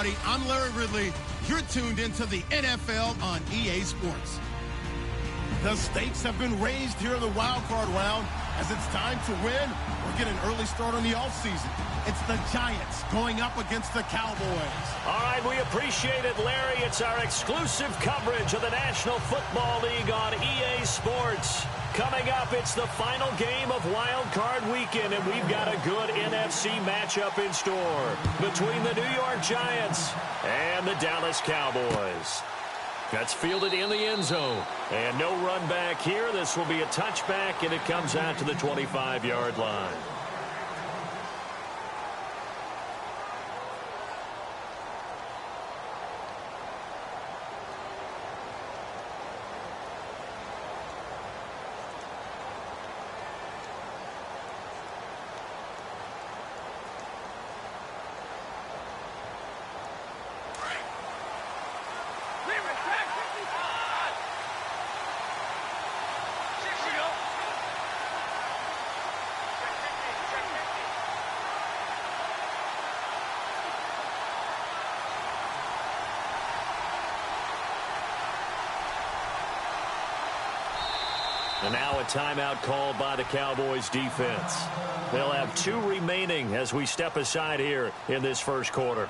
everybody. I'm Larry Ridley. You're tuned into the NFL on EA Sports. The stakes have been raised here in the Wildcard round as it's time to win or get an early start on the offseason. It's the Giants going up against the Cowboys. All right, we appreciate it, Larry. It's our exclusive coverage of the National Football League on EA Sports. Coming up, it's the final game of Wild Card Weekend, and we've got a good NFC matchup in store between the New York Giants and the Dallas Cowboys. That's fielded in the end zone. And no run back here. This will be a touchback, and it comes out to the 25-yard line. And now a timeout called by the Cowboys defense. They'll have 2 remaining as we step aside here in this first quarter.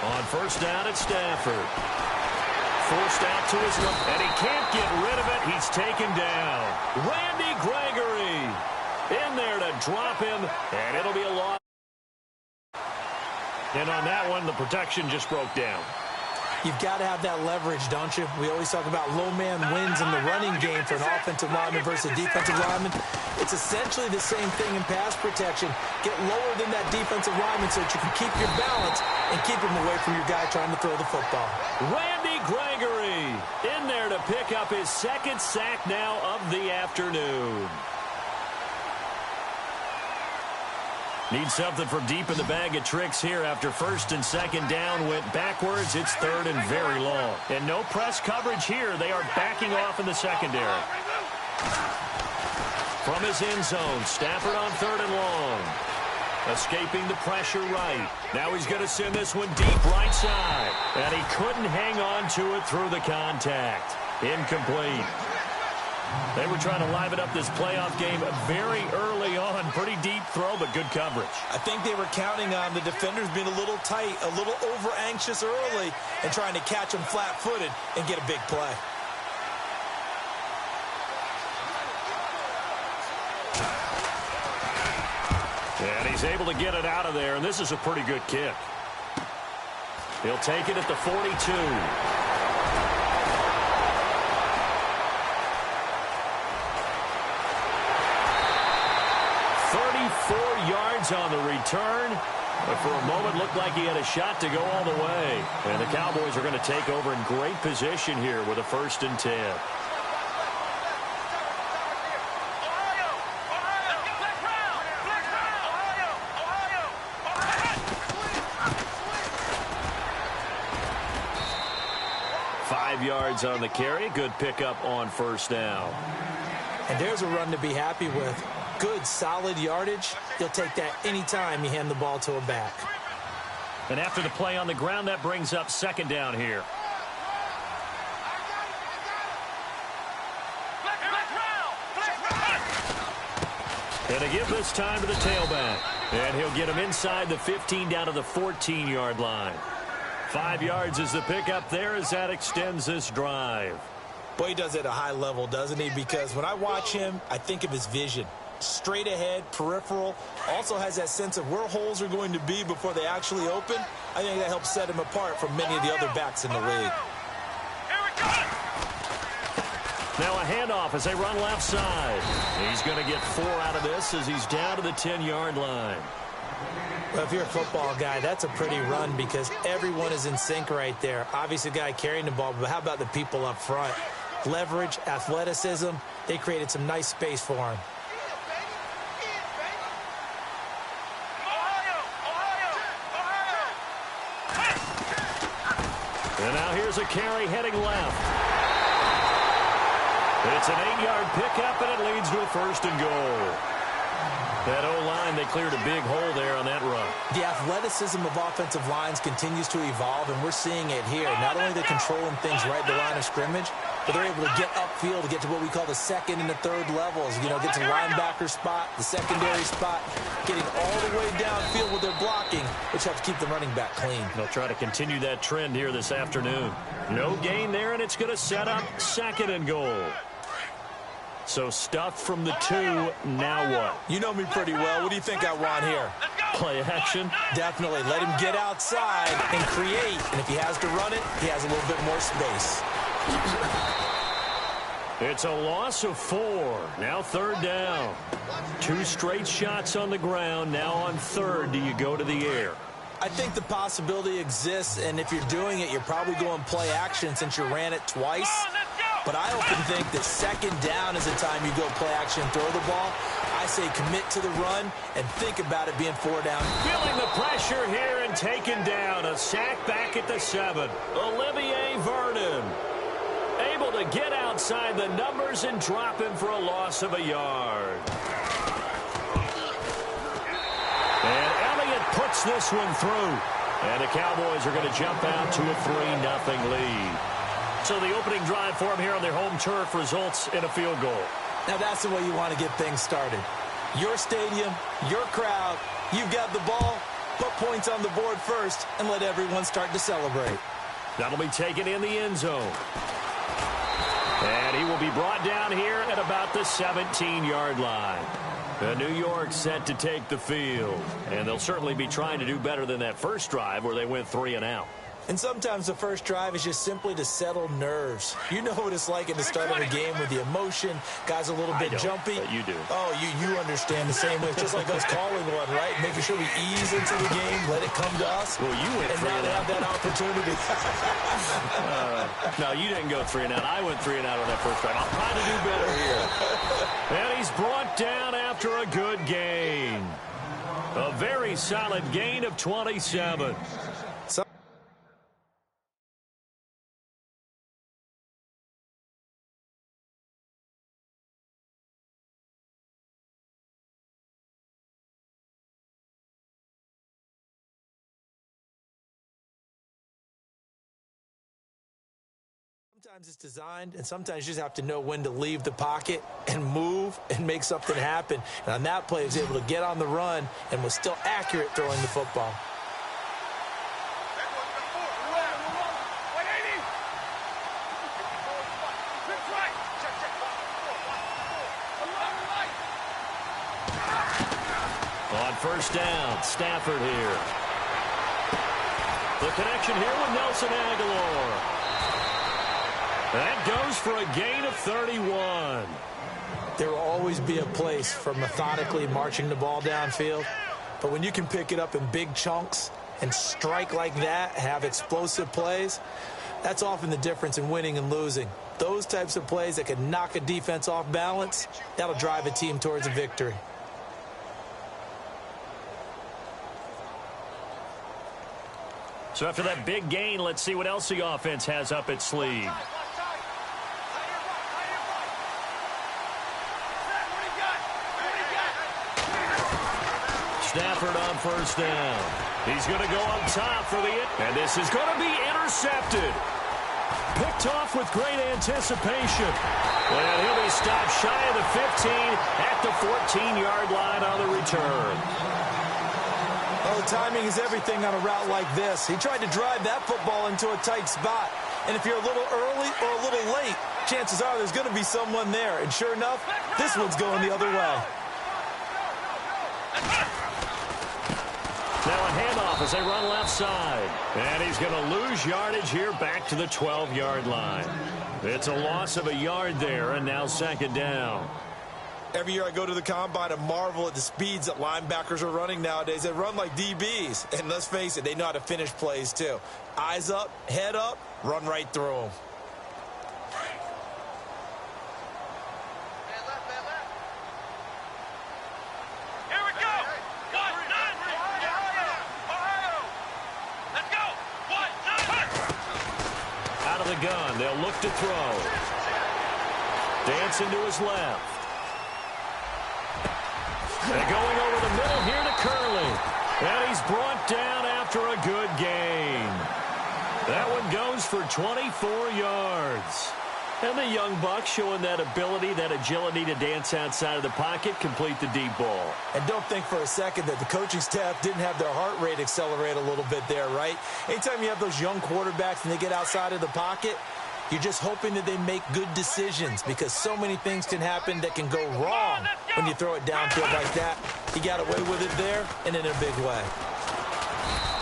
On first down, it's Stafford. Forced out to his left, and he can't get rid of it. He's taken down. Randy Gregory in there to drop him, and it'll be a loss. And on that one, the protection just broke down. You've got to have that leverage, don't you? We always talk about low man wins in the running game for an offensive lineman versus a defensive lineman. It's essentially the same thing in pass protection. Get lower than that defensive lineman so that you can keep your balance and keep him away from your guy trying to throw the football. Randy Gregory in there to pick up his 2nd sack now of the afternoon. Need something from deep in the bag of tricks here after 1st and 2nd down went backwards. It's 3rd and very long. And no press coverage here. They are backing off in the secondary. From his end zone, Stafford on 3rd and long. Escaping the pressure right. Now he's going to send this one deep right side. And he couldn't hang on to it through the contact. Incomplete. They were trying to liven up this playoff game very early on. Pretty deep throw, but good coverage. I think they were counting on the defenders being a little tight, a little over-anxious early, and trying to catch them flat-footed and get a big play. And he's able to get it out of there, and this is a pretty good kick. He'll take it at the 42. 34 yards on the return. But for a moment, looked like he had a shot to go all the way. And the Cowboys are going to take over in great position here with a 1st and 10. Yards on the carry. Good pickup on 1st down. And there's a run to be happy with. Good, solid yardage. He'll take that anytime you hand the ball to a back. And after the play on the ground, that brings up 2nd down here. And to give this time to the tailback. And he'll get him inside the 15 down to the 14-yard line. 5 yards is the pickup there as that extends this drive. Boy, he does it at a high level, doesn't he? Because when I watch him, I think of his vision. Straight ahead, peripheral. Also has that sense of where holes are going to be before they actually open. I think that helps set him apart from many of the other backs in the league. Now a handoff as they run left side. He's going to get 4 out of this as he's down to the 10-yard line. Well, if you're a football guy, that's a pretty run because everyone is in sync right there. Obviously, the guy carrying the ball, but how about the people up front? Leverage, athleticism, they created some nice space for him. And now here's a carry heading left. It's an 8-yard pickup, and it leads to a 1st and goal. That O-line, they cleared a big hole there on that run. The athleticism of offensive lines continues to evolve, and we're seeing it here. Not only are they controlling things right at the line of scrimmage, but they're able to get upfield to get to what we call the second and the third levels. You know, get to the linebacker spot, the secondary spot, getting all the way downfield with their blocking, which helps keep the running back clean. They'll try to continue that trend here this afternoon. No gain there, and it's going to set up 2nd and goal. So stuff from the 2, now what? You know me pretty well. What do you think I want here? Play action? Definitely. Let him get outside and create. And if he has to run it, he has a little bit more space. It's a loss of 4. Now 3rd down. 2 straight shots on the ground. Now on 3rd, do you go to the air? I think the possibility exists, and if you're doing it, you're probably going play action since you ran it twice. But I often think that 2nd down is the time you go play action and throw the ball. I say commit to the run and think about it being 4 down. Feeling the pressure here and taken down. A sack back at the 7. Olivier Vernon able to get outside the numbers and drop him for a loss of a yard. And Elliott puts this one through. And the Cowboys are going to jump out to a 3-0 lead. So the opening drive for them here on their home turf results in a field goal. Now that's the way you want to get things started. Your stadium, your crowd, you've got the ball, put points on the board first, and let everyone start to celebrate. That'll be taken in the end zone. And he will be brought down here at about the 17-yard line. New York set to take the field. And they'll certainly be trying to do better than that first drive where they went 3 and out. And sometimes the first drive is just simply to settle nerves. You know what it's like at the start of a game with the emotion. Guys a little bit jumpy. But you do. Oh, you understand the same way. It's just like us calling one, right? Making sure we ease into the game, let it come to us. Well, you went 3 and out. And now to have that opportunity. No, you didn't go 3 and out. I went 3 and out on that first drive. I'll try to do better here. And he's brought down after a good gain. A very solid gain of 27. Sometimes it's designed, and sometimes you just have to know when to leave the pocket and move and make something happen. And on that play, he was able to get on the run and was still accurate throwing the football. On 1st down, Stafford here. The connection here with Nelson Aguilar. That goes for a gain of 31. There will always be a place for methodically marching the ball downfield. But when you can pick it up in big chunks and strike like that, have explosive plays, that's often the difference in winning and losing. Those types of plays that can knock a defense off balance, that'll drive a team towards a victory. So after that big gain, let's see what else the offense has up its sleeve. Stafford on 1st down. He's going to go up top for the and this is going to be intercepted. Picked off with great anticipation. And he'll be stopped shy of the 15 at the 14-yard line on the return. Oh, timing is everything on a route like this. He tried to drive that football into a tight spot. And if you're a little early or a little late, chances are there's going to be someone there. And sure enough, this one's going the other way. Now a handoff as they run left side. And he's going to lose yardage here back to the 12-yard line. It's a loss of a yard there, and now 2nd down. Every year I go to the combine and marvel at the speeds that linebackers are running nowadays. They run like DBs. And let's face it, they know how to finish plays too. Eyes up, head up, run right through them. Gun. They'll look to throw. Dancing to his left. And going over the middle here to Curley. And he's brought down after a good gain. That one goes for 24 yards. And the young buck showing that ability, that agility to dance outside of the pocket, complete the deep ball. And don't think for a second that the coaching staff didn't have their heart rate accelerate a little bit there, right? Anytime you have those young quarterbacks and they get outside of the pocket, you're just hoping that they make good decisions because so many things can happen that can go wrong when you throw it downfield like that. He got away with it there and in a big way.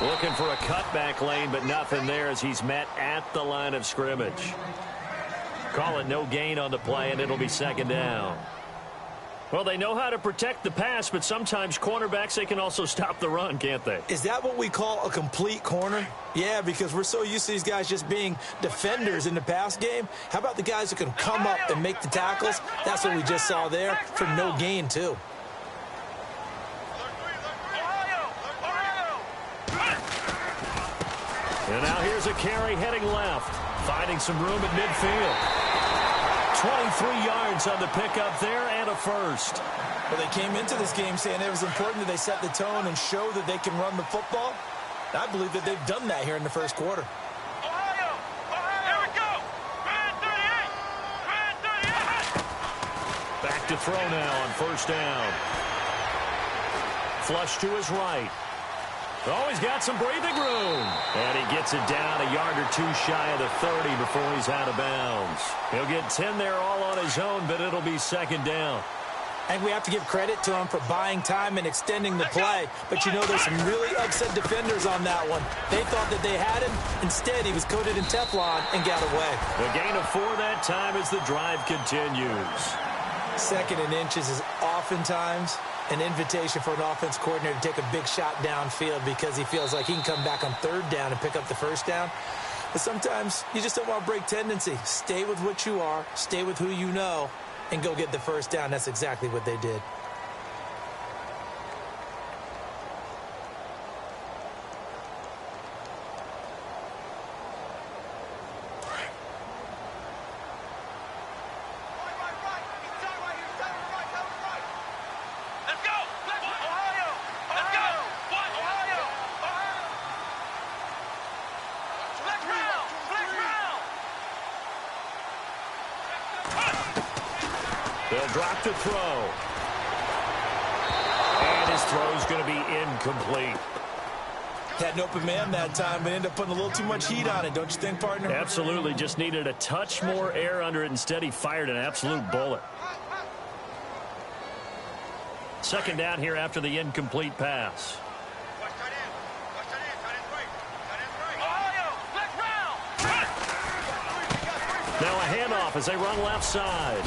Looking for a cutback lane, but nothing there as he's met at the line of scrimmage. Call it no gain on the play, and it'll be second down. Well, they know how to protect the pass, but sometimes cornerbacks, they can also stop the run, can't they? Is that what we call a complete corner? Yeah, because we're so used to these guys just being defenders in the pass game. How about the guys who can come up and make the tackles? That's what we just saw there for no gain, too. And now here's a carry heading left, finding some room at midfield. 23 yards on the pickup there and a first. Well, they came into this game saying it was important that they set the tone and show that they can run the football. I believe that they've done that here in the first quarter. Ohio! Here we go! Back to throw now on first down. Flush to his right. Oh, he's got some breathing room. And he gets it down a yard or two shy of the 30 before he's out of bounds. He'll get 10 there all on his own, but it'll be second down. And we have to give credit to him for buying time and extending the play. But, you know, there's some really upset defenders on that one. They thought that they had him. Instead, he was coated in Teflon and got away. The gain of 4 that time as the drive continues. Second and inches is oftentimes an invitation for an offense coordinator to take a big shot downfield because he feels like he can come back on third down and pick up the first down. But sometimes you just don't want to break tendency. Stay with what you are, stay with who you know, and go get the first down. That's exactly what they did. They'll drop to throw. And his throw's going to be incomplete. Had an open man that time, but ended up putting a little too much heat on it, don't you think, partner? Absolutely. Just needed a touch more air under it. Instead, he fired an absolute bullet. Second down here after the incomplete pass. Now a handoff as they run left side.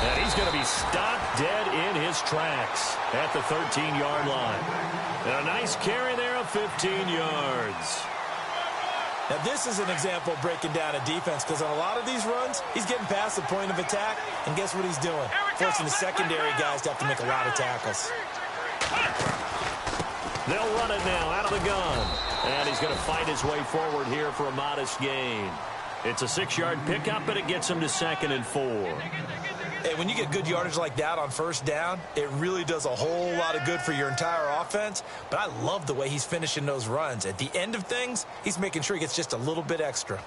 And he's going to be stopped dead in his tracks at the 13-yard line. And a nice carry there of 15 yards. Now, this is an example of breaking down a defense because on a lot of these runs, he's getting past the point of attack, and guess what he's doing? Forcing the secondary guys to have to make a lot of tackles. They'll run it now out of the gun. And he's going to fight his way forward here for a modest gain. It's a 6-yard pickup, and it gets him to 2nd and 4. Hey, when you get good yardage like that on first down, it really does a whole lot of good for your entire offense. But I love the way he's finishing those runs. At the end of things, he's making sure he gets just a little bit extra.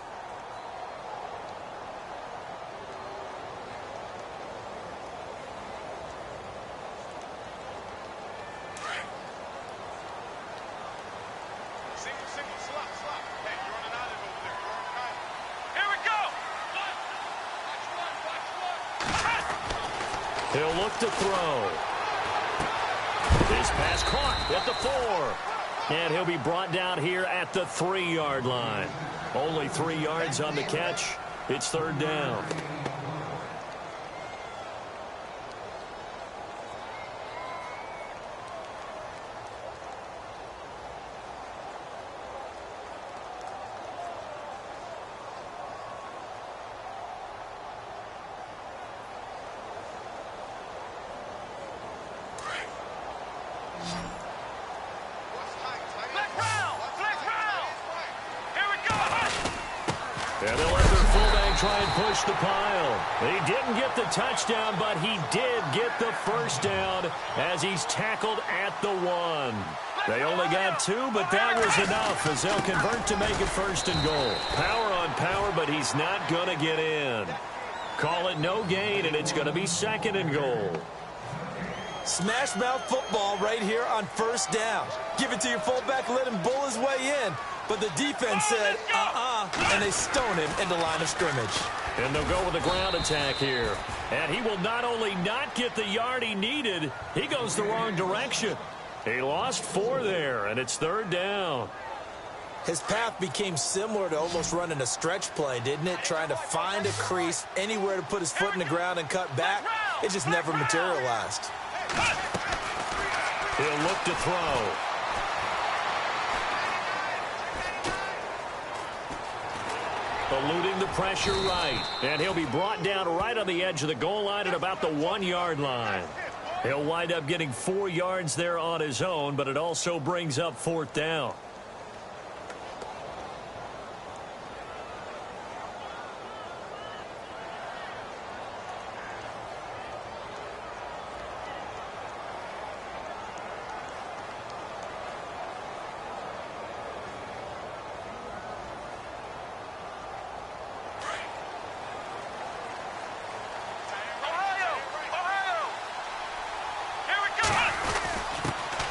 He'll look to throw. This pass caught at the 4. And he'll be brought down here at the 3-yard line. Only 3 yards on the catch. It's third down. try and push the pile. He didn't get the touchdown, but he did get the first down as he's tackled at the 1. They only got 2, but that was enough as they'll convert to make it 1st and goal. Power on power, but he's not going to get in. Call it no gain, and it's going to be 2nd and goal. Smash mouth football right here on 1st down. Give it to your fullback, let him bull his way in. But the defense said, and they stone him into line of scrimmage. And they'll go with a ground attack here. And he will not only not get the yard he needed, he goes the wrong direction. He lost 4 there, and it's 3rd down. His path became similar to almost running a stretch play, didn't it? Trying to find a crease, anywhere to put his foot in the ground and cut back. It just never materialized. He'll look to throw. Eluding the pressure right. And he'll be brought down right on the edge of the goal line at about the 1-yard line. He'll wind up getting 4 yards there on his own, but it also brings up 4th down.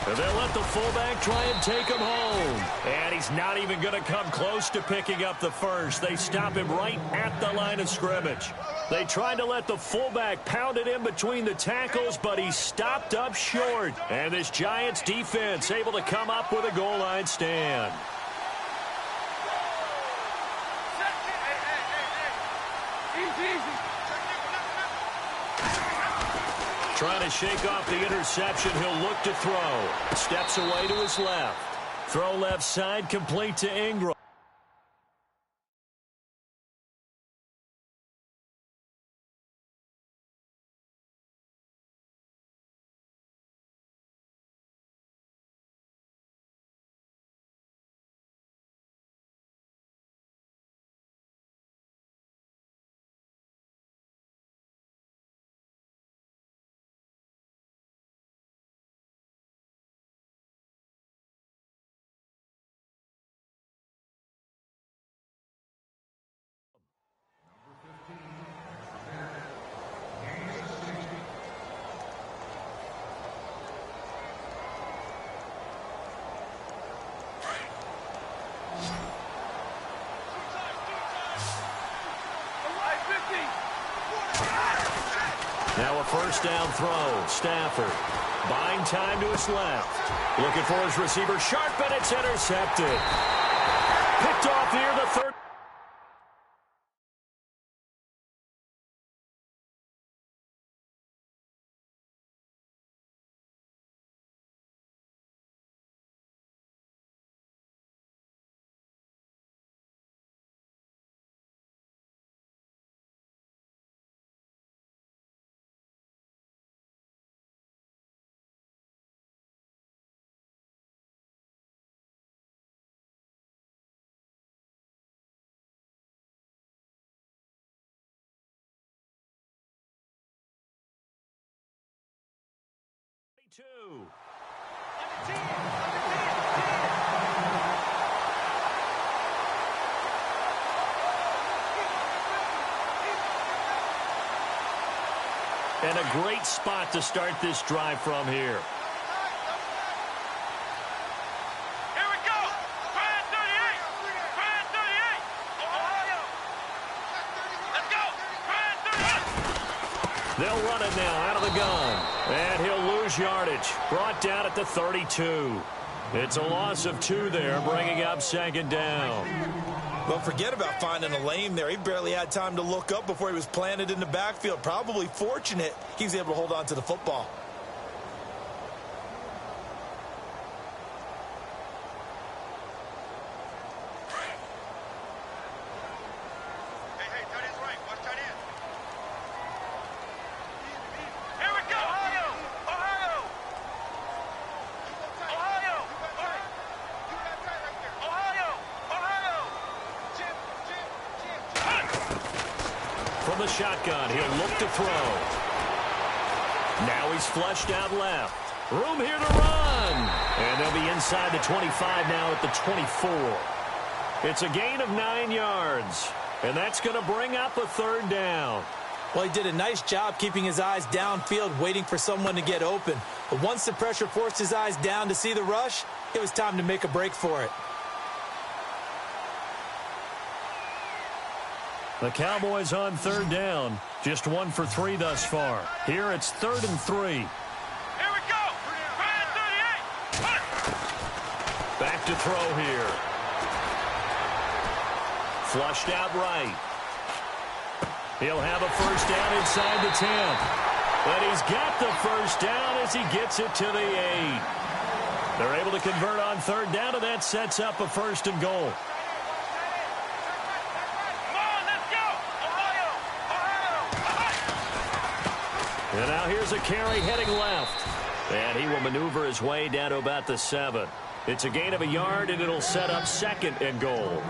And they'll let the fullback try and take him home. And he's not even going to come close to picking up the first. They stop him right at the line of scrimmage. They tried to let the fullback pound it in between the tackles, but he stopped up short. And this Giants defense able to come up with a goal line stand. Trying to shake off the interception. He'll look to throw. Steps away to his left. Throw left side, complete to Ingram. Now a first down throw. Stafford buying time to his left. Looking for his receiver. Sharp, and it's intercepted. Picked off near the 30. And a great spot to start this drive from here. Here we go. Brand 38. Brand 38. Ohio. Let's go. Brand 38. They'll run it now out of the gun. And he'll lose yardage. Brought down at the 32. It's a loss of 2 there, bringing up 2nd down. Well, forget about finding a lane there. He barely had time to look up before he was planted in the backfield. Probably fortunate he was able to hold on to the football. Hey, tight end's right. Watch tight end. Here we go. Ohio. Ohio. Ohio. Ohio. Ohio. the shotgun. He'll look to throw. Now he's flushed out left. Room here to run. And they'll be inside the 25 now at the 24. It's a gain of 9 yards. And that's going to bring up a third down. Well, he did a nice job keeping his eyes downfield, waiting for someone to get open. But once the pressure forced his eyes down to see the rush, it was time to make a break for it. The Cowboys on third down. Just 1 for 3 thus far. Here it's 3rd and 3. Here we go. Ryan 38. Back to throw here. Flushed out right. He'll have a first down inside the 10. And he's got the first down as he gets it to the 8. They're able to convert on third down, and that sets up a 1st and goal. Come on, let's go. Ohio. And now here's a carry heading left. And he will maneuver his way down to about the 7. It's a gain of a yard, and it'll set up 2nd and goal.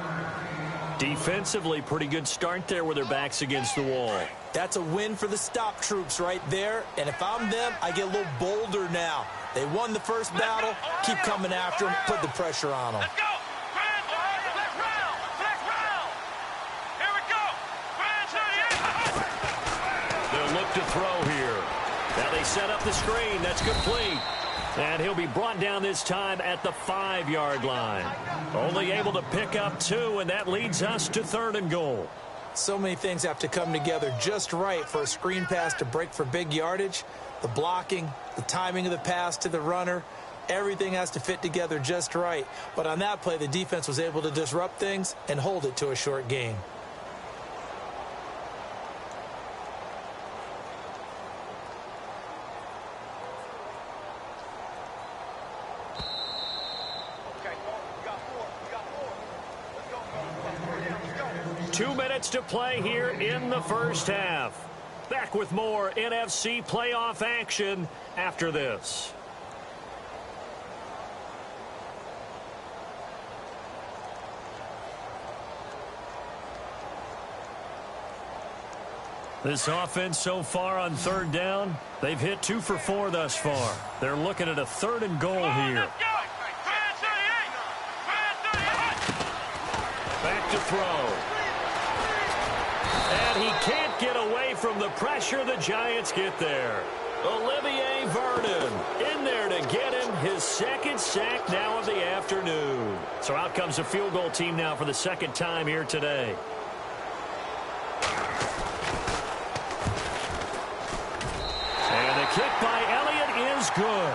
Defensively, pretty good start there with their backs against the wall. That's a win for the stop troops right there. And if I'm them, I get a little bolder now. They won the first battle. Keep coming after them. Put the pressure on them. Let's go. Ryan 38. Flex round. Flex round. Here we go. Ryan 38. They'll look to throw here. Now they set up the screen. That's complete. And he'll be brought down this time at the 5-yard line. Only able to pick up 2, and that leads us to 3rd and goal. So many things have to come together just right for a screen pass to break for big yardage. The blocking, the timing of the pass to the runner, everything has to fit together just right. But on that play, the defense was able to disrupt things and hold it to a short gain. Okay, we got 4. We got 4. Let's go. 2 minutes to play here in the first half. Back with more NFC playoff action after this. This offense so far on third down, they've hit 2 for 4 thus far. They're looking at a 3rd and goal here. Let's go. Ryan 38. Ryan 38. Back to throw. And he can't get away from the pressure. The Giants get there. Olivier Vernon in there to get him his 2nd sack now of the afternoon. So out comes a field goal team now for the 2nd time here today. And the kick by Elliott is good.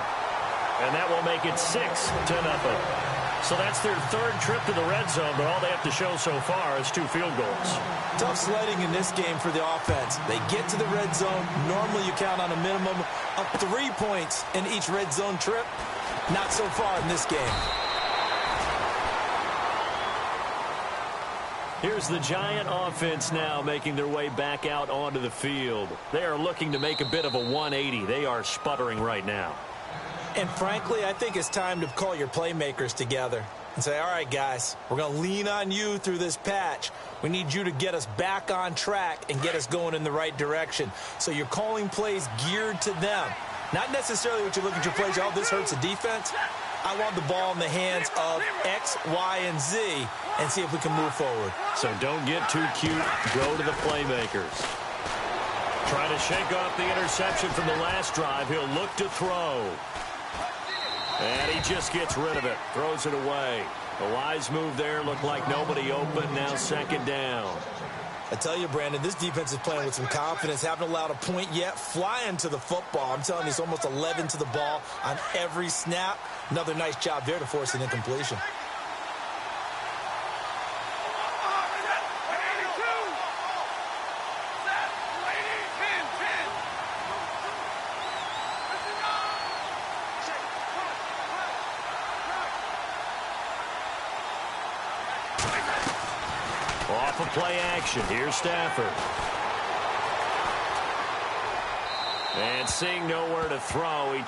And that will make it 6-0. So that's their 3rd trip to the red zone, but all they have to show so far is 2 field goals. Tough sledding in this game for the offense. They get to the red zone. Normally you count on a minimum of 3 points in each red zone trip. Not so far in this game. Here's the Giant offense now making their way back out onto the field. They are looking to make a bit of a 180. They are sputtering right now. And frankly, I think it's time to call your playmakers together and say, all right, guys, we're going to lean on you through this patch. We need you to get us back on track and get us going in the right direction. So you're calling plays geared to them. Not necessarily what you look at your plays, oh, this hurts the defense. I want the ball in the hands of X, Y, and Z and see if we can move forward. So don't get too cute. Go to the playmakers. Trying to shake off the interception from the last drive. He'll look to throw. And he just gets rid of it. Throws it away. A wise move there. Looked like nobody open. Now 2nd down. I tell you, Brandon, this defense is playing with some confidence. Haven't allowed a point yet. Flying to the football. I'm telling you, it's almost 11 to the ball on every snap. Another nice job there to force an incompletion. Off of play action. Here's Stafford. And seeing nowhere to throw, he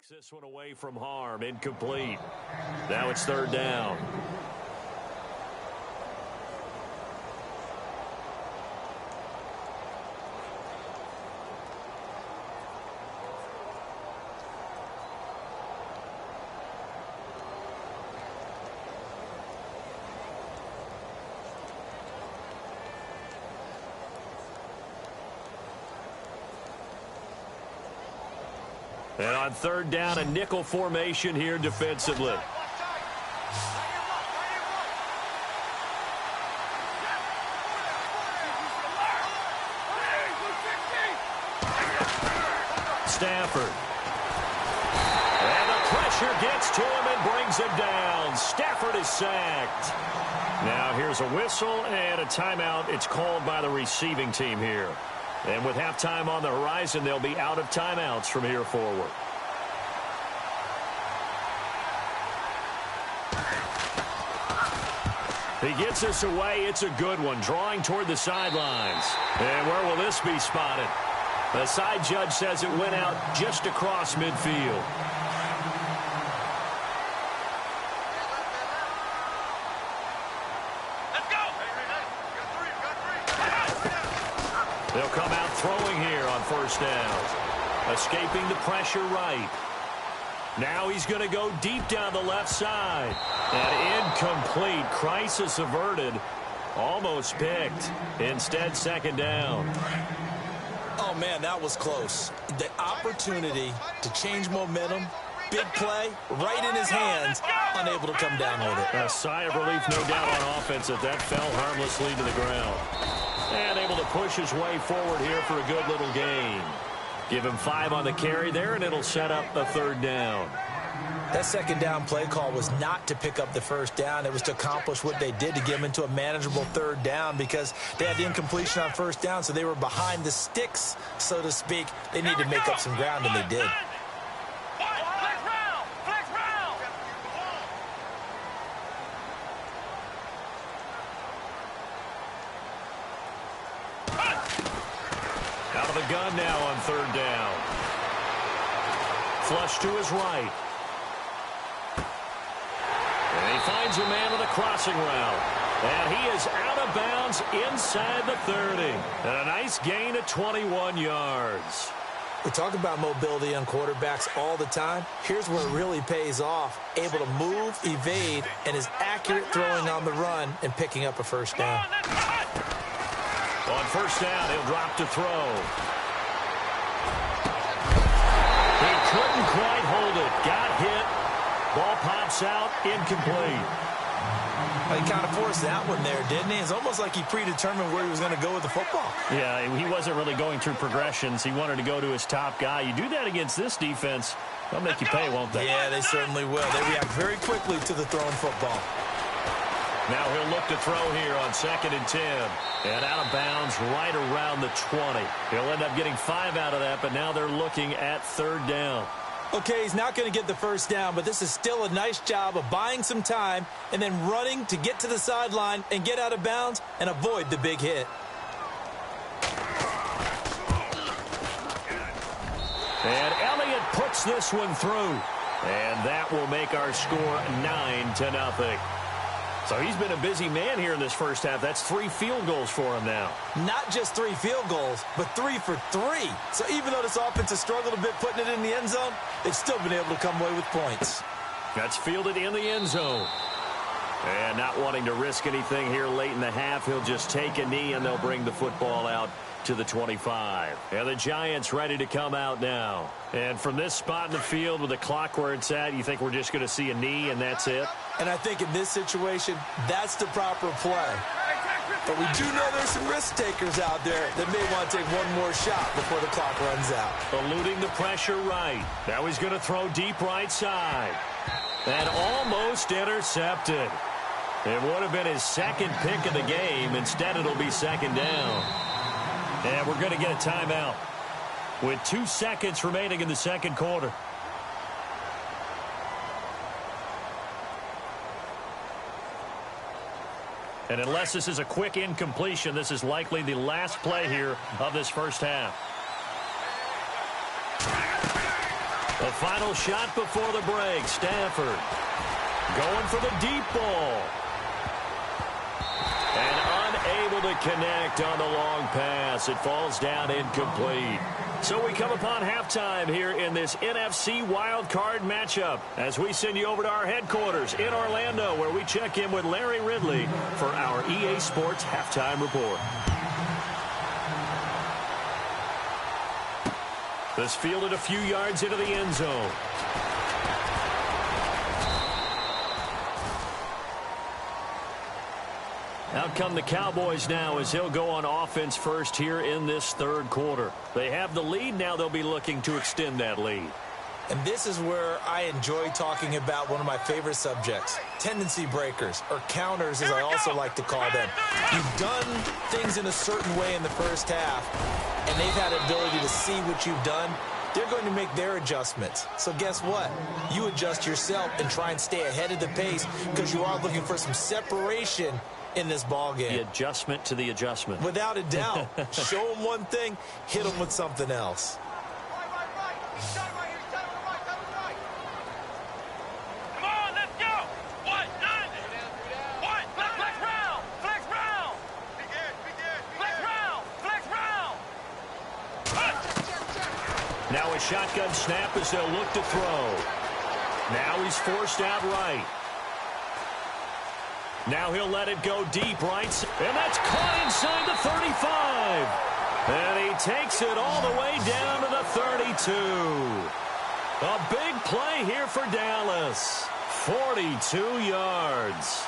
Knocks this one away from harm. Incomplete. Now it's third down. And on third down, a nickel formation here defensively. Stafford. And the pressure gets to him and brings him down. Stafford is sacked. Now here's a whistle and a timeout. It's called by the receiving team here. And with halftime on the horizon, they'll be out of timeouts from here forward. He gets this away. It's a good one, drawing toward the sidelines. And where will this be spotted? The side judge says it went out just across midfield. They'll come out throwing here on first down. Escaping the pressure right. Now he's going to go deep down the left side. And incomplete. Crisis averted. Almost picked. Instead, second down. Oh, man, that was close. The opportunity to change momentum, big play, right in his hands, unable to come down with it. A sigh of relief, no doubt, on offense that fell harmlessly to the ground. And able to push his way forward here for a good little gain. Give him 5 on the carry there, and it'll set up the third down. That second down play call was not to pick up the first down. It was to accomplish what they did, to get them into a manageable third down, because they had the incompletion on first down, so they were behind the sticks, so to speak. They needed to make up some ground, and they did. Out of the gun now on third down. Flush to his right. And he finds a man on the crossing route. And he is out of bounds inside the 30. And a nice gain of 21 yards. We talk about mobility on quarterbacks all the time. Here's where it really pays off. Able to move, evade, and is accurate throwing on the run and picking up a first down. On first down, he'll drop to throw. He couldn't quite hold it. Got hit. Ball pops out. Incomplete. He kind of forced that one there, didn't he? It's almost like he predetermined where he was going to go with the football. Yeah, he wasn't really going through progressions. He wanted to go to his top guy. You do that against this defense, they'll make you pay, won't they? Yeah, they certainly will. They react very quickly to the thrown football. Now he'll look to throw here on 2nd and 10. And out of bounds right around the 20. He'll end up getting 5 out of that, but now they're looking at third down. Okay, he's not going to get the first down, but this is still a nice job of buying some time and then running to get to the sideline and get out of bounds and avoid the big hit. And Elliott puts this one through. And that will make our score 9-0. So he's been a busy man here in this first half. That's 3 field goals for him now. Not just 3 field goals, but 3 for 3. So even though this offense has struggled a bit putting it in the end zone, they've still been able to come away with points. That's fielded in the end zone. And not wanting to risk anything here late in the half, he'll just take a knee and they'll bring the football out to the 25. And the Giants ready to come out now. And from this spot in the field with the clock where it's at, you think we're just going to see a knee and that's it? And I think in this situation, that's the proper play. But we do know there's some risk takers out there that may want to take one more shot before the clock runs out. Eluding the pressure right. Now he's going to throw deep right side. And almost intercepted. It would have been his second pick of the game. Instead, it'll be second down. And we're going to get a timeout with 2 seconds remaining in the second quarter. And unless this is a quick incompletion, this is likely the last play here of this first half. A final shot before the break. Stafford going for the deep ball. And unable to connect on the long pass. It falls down incomplete. So we come upon halftime here in this NFC Wildcard matchup as we send you over to our headquarters in Orlando, where we check in with Larry Ridley for our EA Sports Halftime Report. This fielded a few yards into the end zone. Out come the Cowboys now as he'll go on offense first here in this third quarter. They have the lead. Now they'll be looking to extend that lead. And this is where I enjoy talking about one of my favorite subjects, tendency breakers, or counters as I also like to call them. You've done things in a certain way in the first half, and they've had the ability to see what you've done. They're going to make their adjustments. So guess what? You adjust yourself and try and stay ahead of the pace because you are looking for some separation in this ball game. The adjustment to the adjustment. Without a doubt. Show them one thing, hit them with something else. Come on, let's go. One, none. One, flex round. Flex round. Flex round. Flex round. Now a shotgun snap as they'll look to throw. Now he's forced out right. Now he'll let it go deep right. And that's caught inside the 35. And he takes it all the way down to the 32. A big play here for Dallas. 42 yards.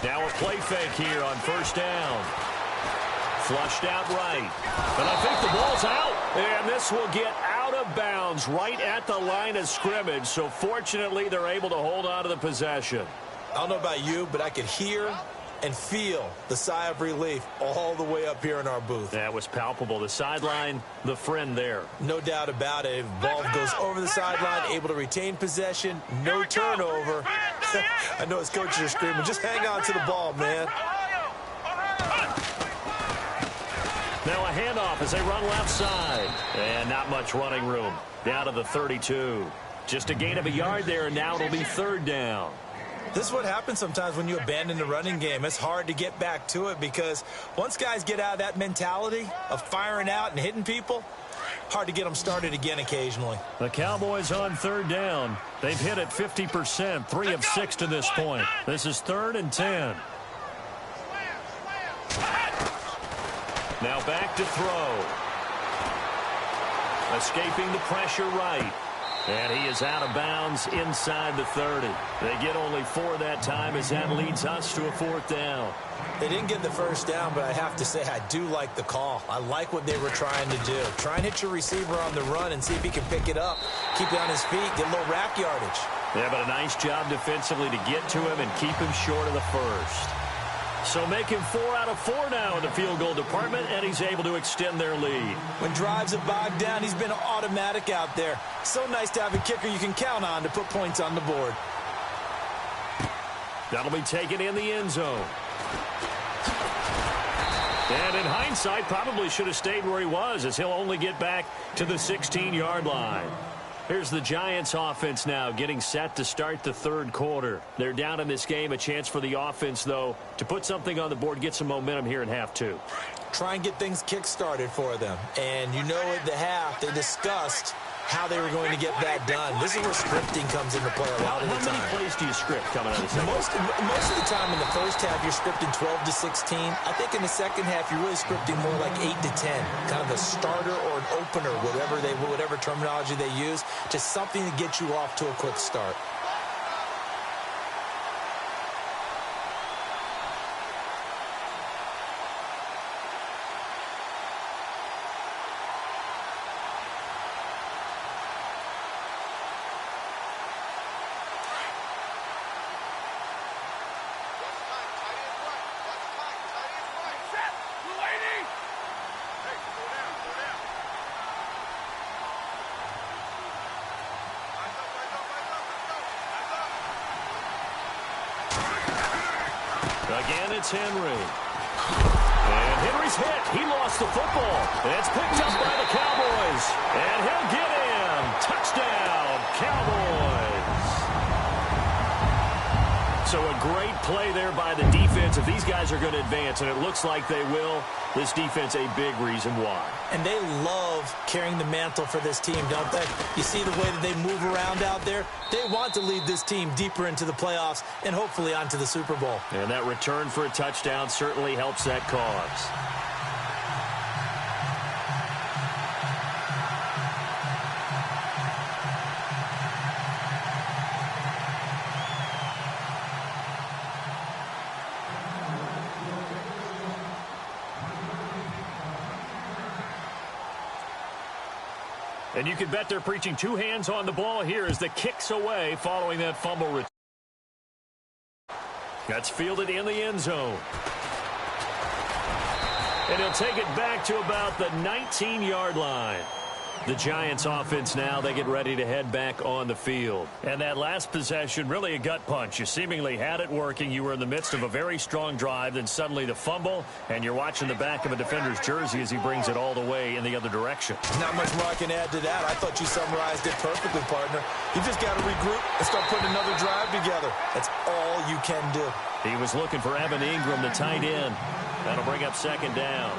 Now a play fake here on first down. Flushed out right. And I think the ball's out. And this will get out of bounds right at the line of scrimmage. So fortunately, they're able to hold on to the possession. I don't know about you, but I could hear and feel the sigh of relief all the way up here in our booth. That was palpable. The sideline, the friend there. No doubt about it. Ball goes over the sideline, able to retain possession, no turnover. I know his coaches are screaming, just hang on to the ball, man. Now a handoff as they run left side. And not much running room. Down to the 32. Just a gain of a yard there, and now it'll be third down. This is what happens sometimes when you abandon the running game. It's hard to get back to it because once guys get out of that mentality of firing out and hitting people, hard to get them started again occasionally. The Cowboys on third down. They've hit it 50%, 3 of 6 to this point. This is 3rd and 10. Now back to throw. Escaping the pressure right. And he is out of bounds inside the 30. They get only 4 that time as that leads us to a 4th down. They didn't get the first down, but I have to say I do like the call. I like what they were trying to do. Try and hit your receiver on the run and see if he can pick it up. Keep it on his feet, get a little rack yardage. Yeah, but a nice job defensively to get to him and keep him short of the first. So make him 4 out of 4 now in the field goal department, and he's able to extend their lead. When drives are bogged down, he's been automatic out there. So nice to have a kicker you can count on to put points on the board. That'll be taken in the end zone. And in hindsight, probably should have stayed where he was, as he'll only get back to the 16-yard line. Here's the Giants offense now getting set to start the third quarter. They're down in this game. A chance for the offense, though, to put something on the board, get some momentum here in half 2. Try and get things kick-started for them. And you know at the half, they discussed how they were going to get that done. This is where scripting comes into play a lot of the time. How many plays do you script coming out of the second? Most of the time in the first half, you're scripting 12 to 16. I think in the second half, you're really scripting more like 8 to 10. Kind of a starter or an opener, whatever terminology they use. Just something to get you off to a quick start. Again, it's Henry. And Henry's hit. He lost the football. And it's picked up by the Cowboys. And he'll get in. Touchdown, Cowboys. So a great play there by the defense. If these guys are going to advance, and it looks like they will, this defense a big reason why. And they love carrying the mantle for this team, don't they? You see the way that they move around out there? They want to lead this team deeper into the playoffs and hopefully onto the Super Bowl. And that return for a touchdown certainly helps that cause. And you can bet they're preaching two hands on the ball here as the kick's away following that fumble return. That's fielded in the end zone. And he'll take it back to about the 19-yard line. The Giants offense now, they get ready to head back on the field. And that last possession, really a gut punch. You seemingly had it working. You were in the midst of a very strong drive, then suddenly the fumble, and you're watching the back of a defender's jersey as he brings it all the way in the other direction. Not much more I can add to that. I thought you summarized it perfectly, partner. You just got to regroup and start putting another drive together. That's all you can do. He was looking for Evan Ingram, the tight end. That'll bring up second down.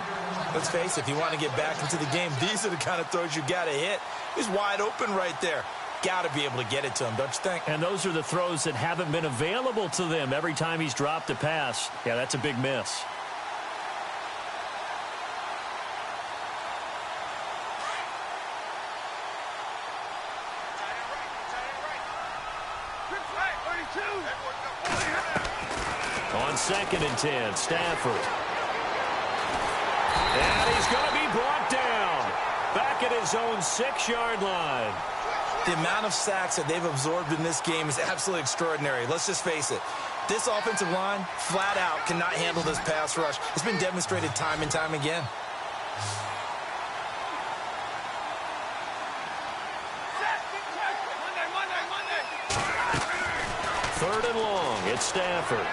Let's face it, if you want to get back into the game, these are the kind of throws you got to hit. He's wide open right there. Got to be able to get it to him, don't you think? And those are the throws that haven't been available to them every time he's dropped a pass. Yeah, that's a big miss. On 2nd and 10, Stafford. And he's going to be brought down back at his own 6-yard line. The amount of sacks that they've absorbed in this game is absolutely extraordinary. Let's just face it. This offensive line, flat out, cannot handle this pass rush. It's been demonstrated time and time again. Third and long. It's Stafford.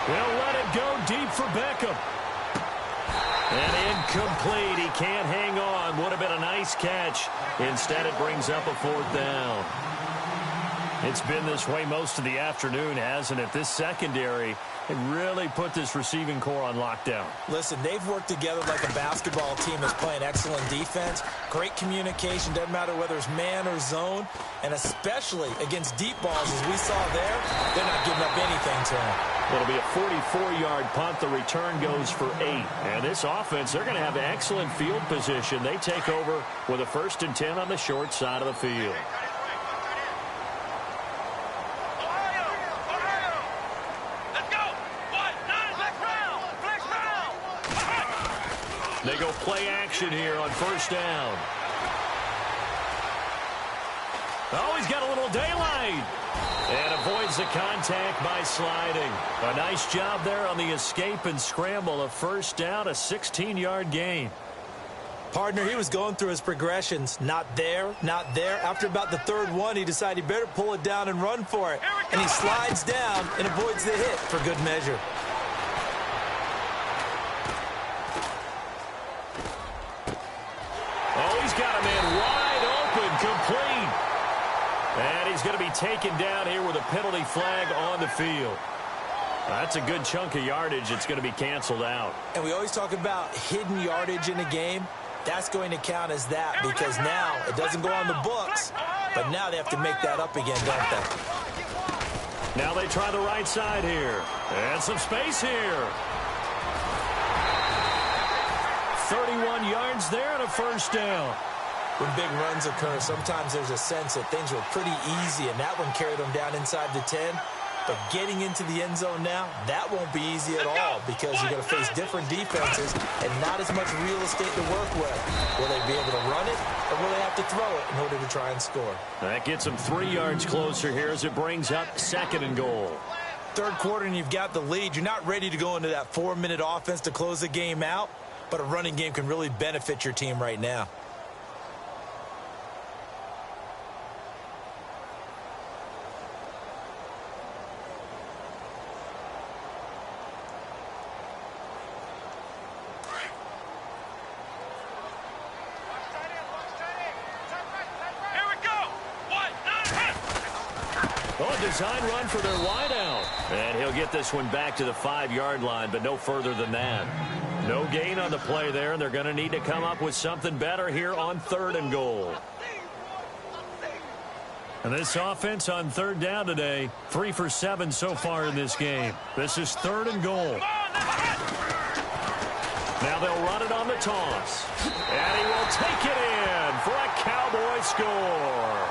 He'll let it go deep for Beckham. And incomplete. He can't hang on. Would have been a nice catch. Instead, it brings up a 4th down. It's been this way most of the afternoon, hasn't it? This secondary, it really put this receiving core on lockdown. Listen, they've worked together like a basketball team that's playing excellent defense. Great communication. Doesn't matter whether it's man or zone. And especially against deep balls, as we saw there, they're not giving up anything to them. It'll be a 44-yard punt. The return goes for 8. And this offense, they're going to have excellent field position. They take over with a 1st and 10 on the short side of the field. They go play action here on 1st down. Oh, he's got a little daylight. And avoids the contact by sliding. A nice job there on the escape and scramble. A 1st down, a 16-yard gain. Partner, he was going through his progressions. Not there, not there. After about the 3rd one, he decided he better pull it down and run for it. And he slides down and avoids the hit for good measure. Oh, he's got a man wide open, complete. And he's going to be taken down here with a penalty flag on the field. That's a good chunk of yardage. It's going to be canceled out. And we always talk about hidden yardage in a game. That's going to count as that because now it doesn't go on the books, but now they have to make that up again, don't they? Now they try the right side here. And some space here. 31 yards there and a 1st down. When big runs occur, sometimes there's a sense that things were pretty easy, and that one carried them down inside the 10. But getting into the end zone now, that won't be easy at all because you're going to face different defenses and not as much real estate to work with. Will they be able to run it, or will they have to throw it in order to try and score? That gets them 3 yards closer here as it brings up 2nd and goal. 3rd quarter, and you've got the lead. You're not ready to go into that 4-minute offense to close the game out, but a running game can really benefit your team right now. design run for their wideout. And he'll get this one back to the 5-yard line, but no further than that. No gain on the play there, and they're going to need to come up with something better here on 3rd and goal. And this offense on 3rd down today, 3 for 7 so far in this game. This is 3rd and goal. Now they'll run it on the toss. And he will take it in for a Cowboy score.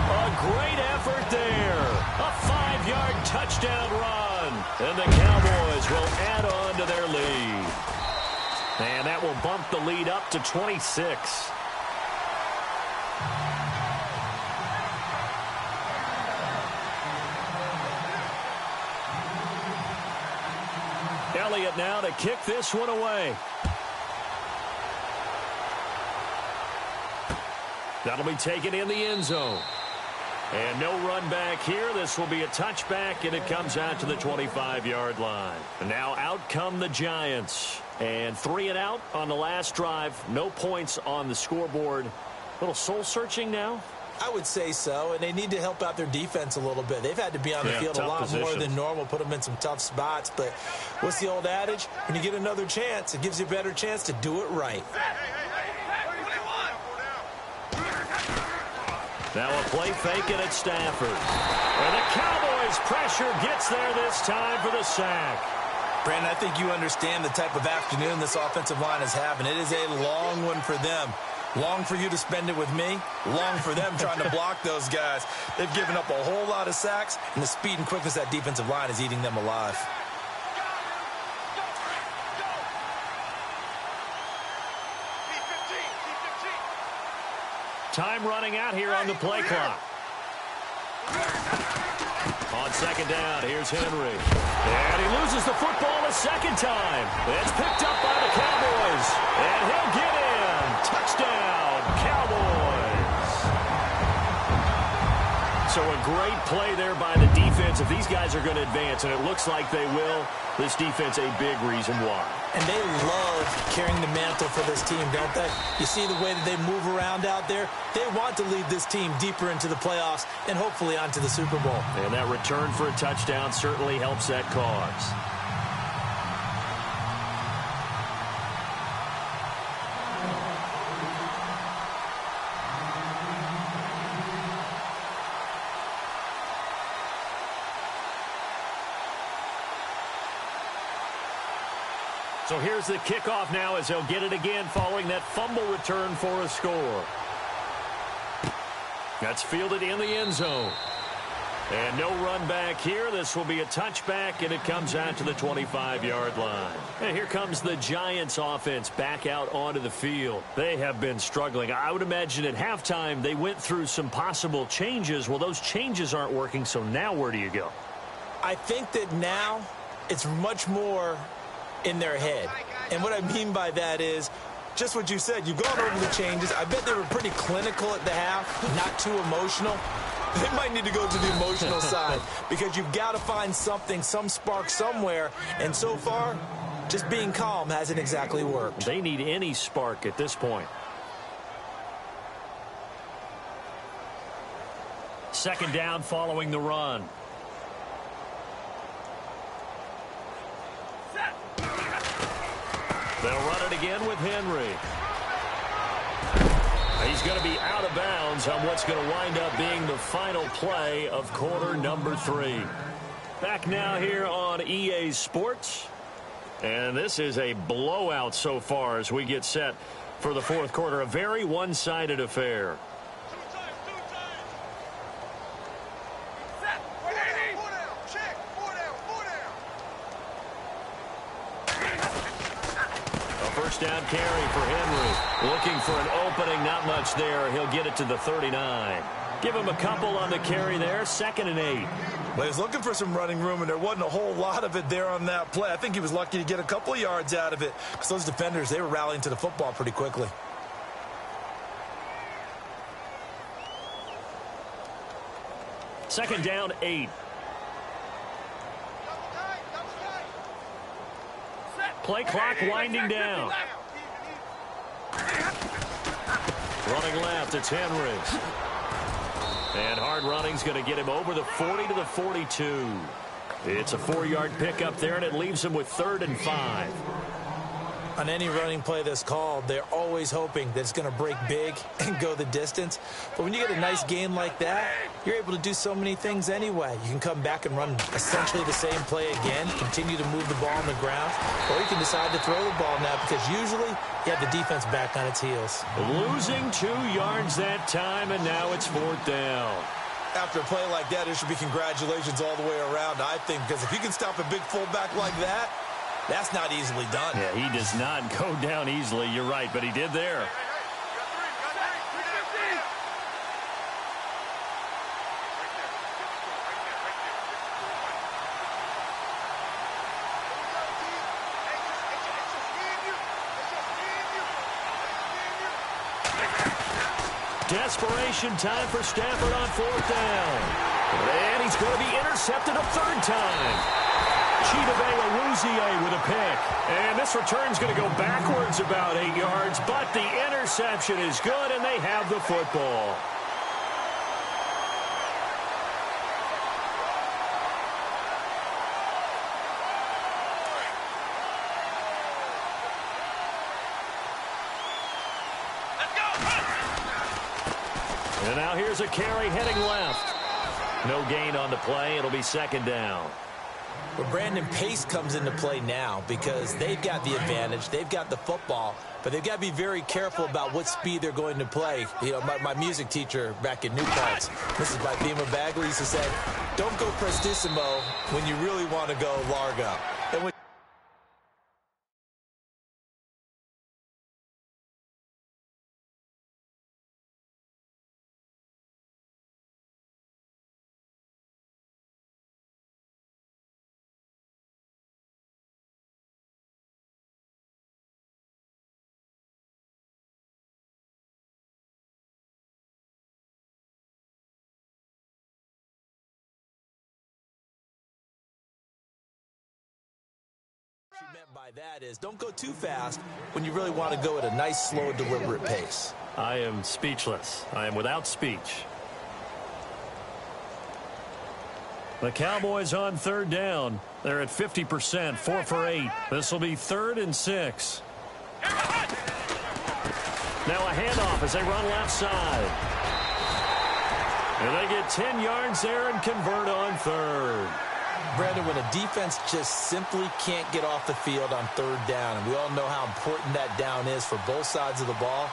A great effort there. A 5-yard touchdown run. And the Cowboys will add on to their lead. And that will bump the lead up to 26. Elliott now to kick this one away. That'll be taken in the end zone. And no run back here. This will be a touchback, and it comes out to the 25-yard line. And now out come the Giants. And 3 and out on the last drive. No points on the scoreboard. A little soul-searching now. I would say so, and they need to help out their defense a little bit. They've had to be on the field a lot more than normal, put them in some tough spots. But what's the old adage? When you get another chance, it gives you a better chance to do it right. Now a play fake it at Stafford. And the Cowboys' pressure gets there this time for the sack. Brandon, I think you understand the type of afternoon this offensive line is having. It is a long one for them. Long for you to spend it with me. Long for them trying to block those guys. They've given up a whole lot of sacks, and the speed and quickness of that defensive line is eating them alive. Time running out here on the play clock. On 2nd down, here's Henry. And he loses the football a 2nd time. It's picked up by the Cowboys. And he'll get in. Touchdown, Cowboys. So a great play there by the defense. If these guys are going to advance, and it looks like they will, this defense a big reason why. And they love carrying the mantle for this team, don't they? You see the way that they move around out there? They want to lead this team deeper into the playoffs and hopefully onto the Super Bowl. And that return for a touchdown certainly helps that cause. So here's the kickoff now as they'll get it again following that fumble return for a score. That's fielded in the end zone. And no run back here. This will be a touchback, and it comes out to the 25-yard line. And here comes the Giants offense back out onto the field. They have been struggling. I would imagine at halftime they went through some possible changes. Well, those changes aren't working, so now where do you go? I think that now it's much more in their head. And what I mean by that is just what you said. You've gone over the changes. I bet they were pretty clinical at the half, not too emotional. They might need to go to the emotional side because you've got to find something, some spark somewhere. And so far, just being calm hasn't exactly worked. They need any spark at this point. 2nd down following the run. They'll run it again with Henry. He's going to be out of bounds on what's going to wind up being the final play of quarter number 3. Back now here on EA Sports. And this is a blowout so far as we get set for the 4th quarter. A very one-sided affair. Down carry for Henry. Looking for an opening, not much there. He'll get it to the 39. Give him a couple on the carry there. 2nd and 8. Well, he was looking for some running room, and there wasn't a whole lot of it there on that play. I think he was lucky to get a couple of yards out of it because those defenders, they were rallying to the football pretty quickly. Second down, 8. Play clock winding down. Running left, it's Henry. And hard running's going to get him over the 40 to the 42. It's a 4-yard pickup there, and it leaves him with 3rd and 5. On any running play that's called, they're always hoping that it's going to break big and go the distance. But when you get a nice gain like that, you're able to do so many things anyway. You can come back and run essentially the same play again, continue to move the ball on the ground, or you can decide to throw the ball now because usually you have the defense back on its heels. Losing 2 yards that time, and now it's 4th down. After a play like that, it should be congratulations all the way around, I think, because if you can stop a big fullback like that, that's not easily done. Yeah, he does not go down easily. You're right, but he did there. Desperation time for Stafford on 4th down. And he's going to be intercepted a 3rd time. Chidobe with a pick. And this return's going to go backwards about 8 yards, but the interception is good, and they have the football. And now here's a carry heading left. No gain on the play. It'll be 2nd down. But Brandon, pace comes into play now because they've got the advantage. They've got the football, but they've got to be very careful about what speed they're going to play. You know, my music teacher back in New Parts, Mrs. Bythema Bagley, used to say, don't go prestissimo when you really want to go largo. And when she meant by that is don't go too fast when you really want to go at a nice, slow, deliberate pace. I am speechless. I am without speech. The Cowboys on 3rd down. They're at 50%, 4 for 8. This will be 3rd and 6. Now a handoff as they run left side. And they get 10 yards there and convert on 3rd. Brandon, when a defense just simply can't get off the field on 3rd down, and we all know how important that down is for both sides of the ball,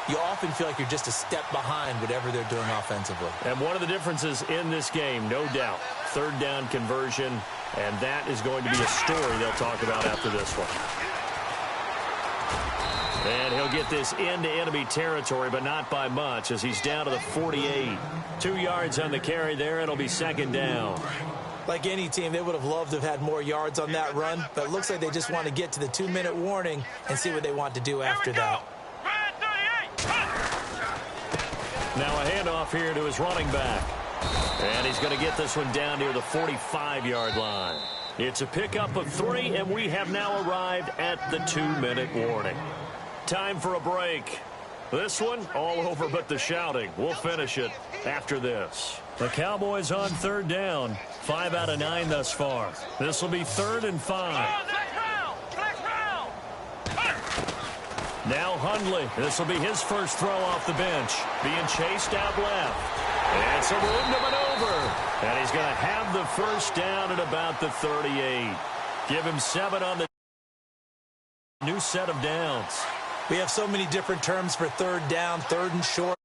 you often feel like you're just a step behind whatever they're doing offensively. And one of the differences in this game, no doubt, 3rd down conversion, and that is going to be a story they'll talk about after this one. And he'll get this into enemy territory, but not by much as he's down to the 48. 2 yards on the carry there. It'll be 2nd down. Like any team, they would have loved to have had more yards on that run, but it looks like they just want to get to the 2-minute warning and see what they want to do after that. Now a handoff here to his running back. And he's going to get this one down near the 45-yard line. It's a pickup of 3, and we have now arrived at the 2-minute warning. Time for a break. This one, all over but the shouting. We'll finish it after this. The Cowboys on 3rd down. 5 out of 9 thus far. This will be 3rd and 5. Now Hundley. This will be his first throw off the bench. Being chased out left. And some room to maneuver. And he's going to have the first down at about the 38. Give him 7 on the new set of downs. We have so many different terms for 3rd down, 3rd and short.